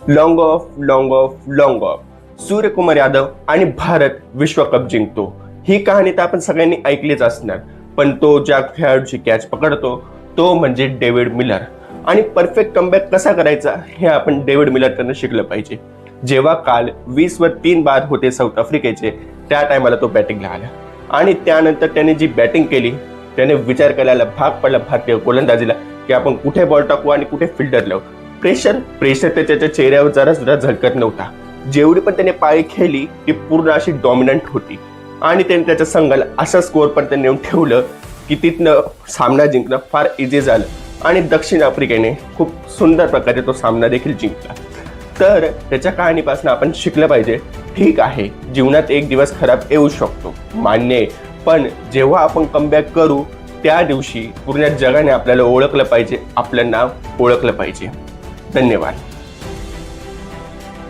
Long of Suryakumar Yadav आणि भारत विश्वकप जिंकतो। ही कहाणी तर आपण सगळ्यांनी ऐकलीच असणार, पण तो ज्या खेळाडूची कॅच पकडतो तो म्हणजे डेव्हिड मिलर। आणि परफेक्ट कमबॅक कसा करायचा हे आपण डेव्हिड मिलरकडून शिकलं पाहिजे। जेव्हा काल 20 वर 3 बाद होते साऊथ आफ्रिकेचे, त्या टायमाला तो बॅटिंगला आला आणि त्यानंतर त्याने जी बॅटिंग केली त्याने विचार करायला भाग पडला भारतीय गोलंदाजीला की आपण कुठे बॉल टाकू आणि कुठे फिल्डर लावू। प्रेशर त्याच्या चेहऱ्यावर जरा सुद्धा झलकत नव्हता। जेवढी पण त्याने पाळी खेळली ती पूर्ण अशी डॉमिनंट होती आणि त्याने त्याच्या संघाला असा स्कोअर पण त्यांनी नेऊन ठेवलं की तिथनं सामना जिंकणं फार इझी झालं आणि दक्षिण आफ्रिकेने खूप सुंदर प्रकारे तो सामना देखील जिंकला। तर त्याच्या कहाणीपासून आपण शिकलं पाहिजे, ठीक आहे जीवनात एक दिवस खराब येऊ शकतो मान्य आहे, पण जेव्हा आपण कमबॅक करू त्या दिवशी पूर्ण जगाने आपल्याला ओळखलं पाहिजे, आपलं नाव ओळखलं पाहिजे। धन्यवाद।